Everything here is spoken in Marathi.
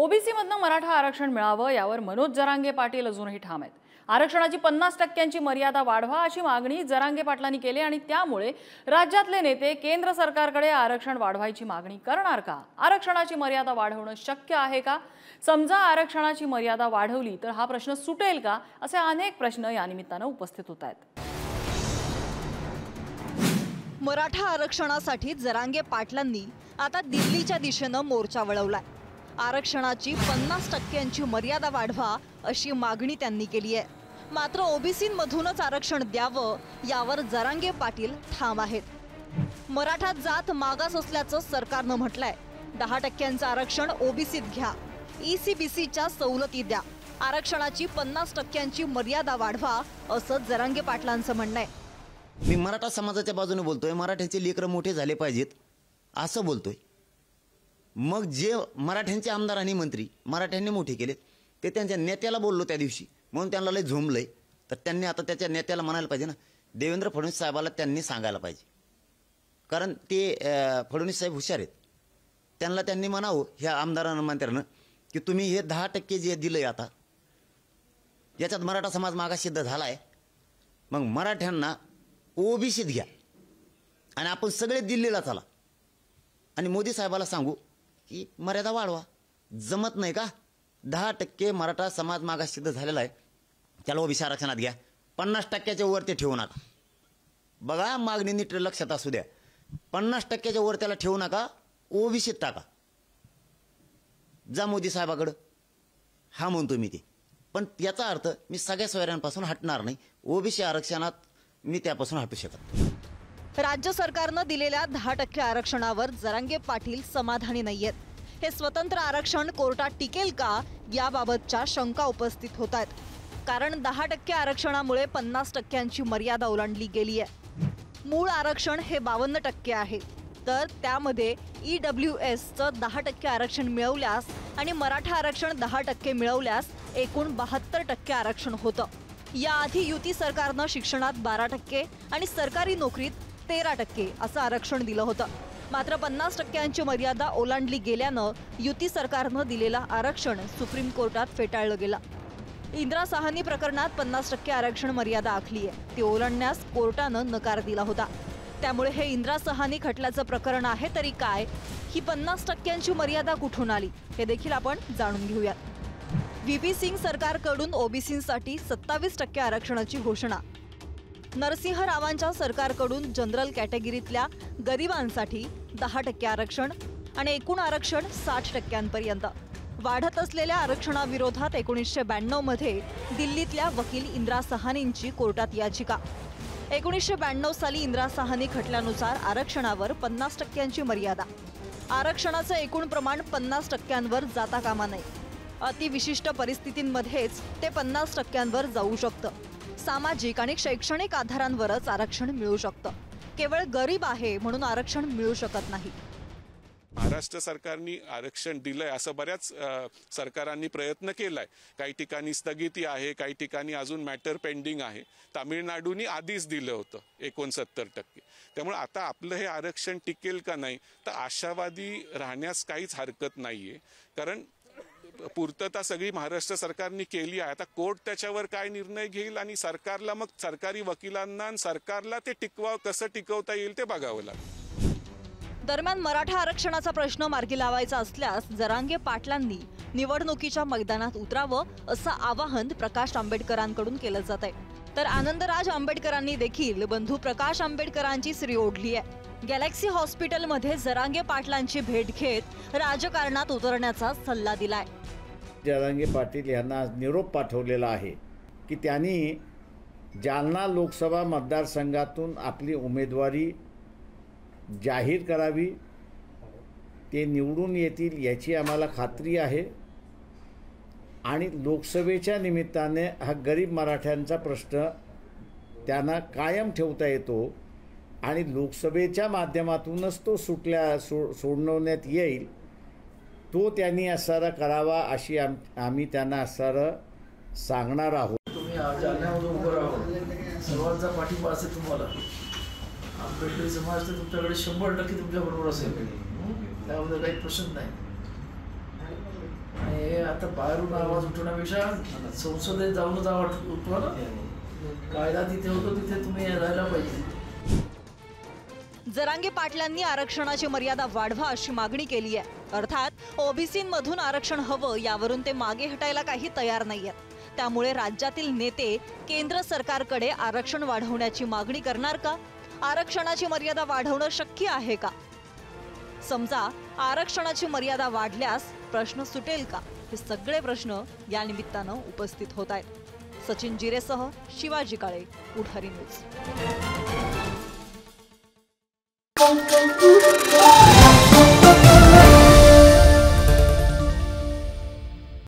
ओबीसी मधनं मराठा आरक्षण मिळावं यावर मनोज जरांगे पाटील अजूनही ठाम आहेत। आरक्षणाची 50% मर्यादा वाढवा अशी मागणी जरांगे पाटलांनी केली आणि त्यामुळे राज्यातले नेते केंद्र सरकारकडे आरक्षण वाढवायची मागणी करणार का? आरक्षणाची मर्यादा वाढवणं शक्य आहे का? समजा आरक्षणाची मर्यादा वाढवली तर हा प्रश्न सुटेल का? असे अनेक प्रश्न या निमित्तानं उपस्थित होत आहेत। मराठा आरक्षणासाठी जरांगे पाटलांनी आता दिल्लीच्या दिशेनं मोर्चा वळवलाय। आरक्षणाची 50% मर्यादा वाढवा अशी मागणी त्यांनी केली आहे। मात्र ओबीसींमधूनच आरक्षण द्यावं यावर जरांगे पाटील ठाम आहेत। मराठा जात मागास असल्याचं सरकारनं म्हटलंय। 10% आरक्षण ओबीसीत घ्या, ईसीबीसीच्या सवलती द्या, आरक्षणाची 50% मर्यादा वाढवा असं जरांगे पाटलांचं म्हणणं आहे। मी मराठा समाजाच्या बाजूने बोलतोय, मराठ्यांचे लेकरं मोठे झाले पाहिजेत असं बोलतोय। मग जे मराठ्यांचे आमदार आणि मंत्री मराठ्यांनी मोठे केले ते त्यांच्या नेत्याला बोललो त्या दिवशी, म्हणून त्यांना लय झोंबलंय। तर त्यांनी आता त्याच्या नेत्याला म्हणायला पाहिजे ना, देवेंद्र फडणवीस साहेबाला त्यांनी सांगायला पाहिजे, कारण ते फडणवीस साहेब हुशार आहेत। त्यांना त्यांनी म्हणावं ह्या आमदारांना मंत्र्यांना की तुम्ही हे 10% जे दिलंय आता याच्यात मराठा समाज मागास सिद्ध झालाय, मग मराठ्यांना ओबीसीत घ्या आणि आपण सगळे दिल्लीला चला आणि मोदी साहेबाला सांगू की मर्यादा वाढवा। जमत नाही का? 10% मराठा समाज मागास सिद्ध झालेला आहे, त्याला ओबीसी आरक्षणात घ्या, 50%च्या वर ते ठेवू नका। बघा, मागणी नीट लक्षात असू द्या, 50%च्या वर त्याला ठेवू नका, ओबीसीत टाका। जा मोदी साहेबाकडं, हा म्हणतो मी ते, पण याचा अर्थ मी सगळ्या सोयऱ्यांपासून हटणार नाही, ओबीसी आरक्षणात मी त्यापासून हटू शकत। राज्य सरकारनं दिलेल्या 10% आरक्षणावर जरांगे पाटील समाधानी नाहीयेत। हे स्वतंत्र आरक्षण कोर्टात टिकेल का याबाबतच्या शंका उपस्थित होत आहेत, कारण 10% आरक्षणामुळे 50% मर्यादा ओलांडली गेली आहे। मूळ आरक्षण हे 52% आहे, तर त्यामध्ये ईडब्ल्यूएसचं 10% आरक्षण मिळवल्यास आणि मराठा आरक्षण 10% मिळवल्यास एकूण 72% आरक्षण होतं। याआधी युती सरकारनं शिक्षणात 12% आणि सरकारी नोकरीत 13% असं आरक्षण दिलं होतं। मात्र 50% मर्यादा ओलांडली गेल्यानं युती सरकारनं दिलेलं आरक्षण सुप्रीम कोर्टात फेटाळलं गेलं। इंदिरा साहनी प्रकरणात 50% आरक्षण मर्यादा आखली आहे, ती ओलांडण्यास कोर्टानं नकार दिला होता। त्यामुळे हे इंदिरा साहनी खटल्याचं प्रकरण आहे तरी काय, ही 50% मर्यादा कुठून आली हे देखील आपण जाणून घेऊयात। व्हीपी सिंग सरकारकडून ओबीसींसाठी 27% आरक्षणाची घोषणा, नरसिंह रावांच्या सरकारकडून जनरल कॅटेगरीतल्या गरिबांसाठी 10% आरक्षण आणि एकूण आरक्षण 60%पर्यंत। वाढत असलेल्या आरक्षणाविरोधात 1992 मध्ये दिल्लीतल्या वकील इंदिरा साहनींची कोर्टात याचिका। 1992 साली इंदिरा साहनी खटल्यानुसार आरक्षणावर 50% मर्यादा, आरक्षणाचं एकूण प्रमाण 50%वर जाता कामा नये। अतिविशिष्ट परिस्थितींमध्येच ते 50%वर जाऊ शकतं। सामाजिक आणि शैक्षणिक आधारांवरच आरक्षण मिळू शकतं, केवळ गरीब आहे म्हणून आरक्षण मिळू शकत नाही। महाराष्ट्र सरकारने आरक्षण दिलंय असं बऱ्याच सरकारांनी प्रयत्न केलाय। काही ठिकाणी स्थगिती आहे, काही ठिकाणी अजून मॅटर पेंडिंग आहे। तामिळनाडूने आधीच दिलं होतं 69%। त्यामुळे आता आपलं हे आरक्षण टिकेल का नाही तर आशावादी राहण्यास काहीच हरकत नाहीये, कारण पूर्तता सगळी महाराष्ट्र सरकारने केली आहे। आता कोर्ट त्याच्यावर काय निर्णय घेईल आणि सरकारला, मग सरकारी वकिलांना आणि सरकारला ते कसं टिकवता येईल ते बघावं लागेल। दरम्यान मराठा आरक्षणाचा प्रश्न मार्गी लावायचा असल्यास जरांगे पाटलांनी निवडणुकीच्या मैदानात उतरावं असं आवाहन प्रकाश आंबेडकरांकडून केलं जात आहे। तर आनंदराज आंबेडकरांनी देखील बंधू प्रकाश आंबेडकरांची श्री ओढली आहे। गॅलेक्सी हॉस्पिटलमध्ये जरांगे पाटलांची भेट घेत राजकारणात उतरण्याचा सल्ला दिलाय। जरांगे पाटील यांना निरोप पाठवलेला आहे की त्यांनी जालना लोकसभा मतदारसंघातून आपली उमेदवारी जाहीर करावी, ते निवडून येतील याची आम्हाला खात्री आहे आणि लोकसभेच्या निमित्ताने हा गरीब मराठ्यांचा प्रश्न त्यांना कायम ठेवता येतो आणि लोकसभेच्या माध्यमातूनच तो सोडवण्यात येईल, तो त्यांनी असारा करावा अशी आम्ही त्यांना असारं सांगणार आहोत। तुम्ही जालन्यामध्ये उभं राहून सर्वांचा पाठिंबा असेल तुम्हाला, आंबेडकरी समाज तर तुमच्याकडे 100% तुमच्याबरोबर असेल, त्यामध्ये काही प्रश्न नाही। आणि आता बाहेरून आवाज उठवण्यापेक्षा संसदेत जाऊनच आवाज उठवा ना. कायदा तिथे होतो तिथे तुम्ही राहायला पाहिजे. जरांगे पाटलांनी आरक्षणाची मर्यादा वाढवा अशी मागणी केली आहे. अर्थात ओबीसींमधून आरक्षण हवं यावरून ते मागे हटायला काही तयार नाहीयेत. त्यामुळे राज्यातील नेते केंद्र सरकारकडे आरक्षण वाढवण्याची मागणी करणार का? आरक्षणाची मर्यादा वाढवणं शक्य आहे का? समजा आरक्षणाची मर्यादा वाढल्यास प्रश्न सुटेल का? हे सगळे प्रश्न या निमित्तानं उपस्थित होत आहेत. सचिन जिरेसह शिवाजी काळे, पुढारी न्यूज.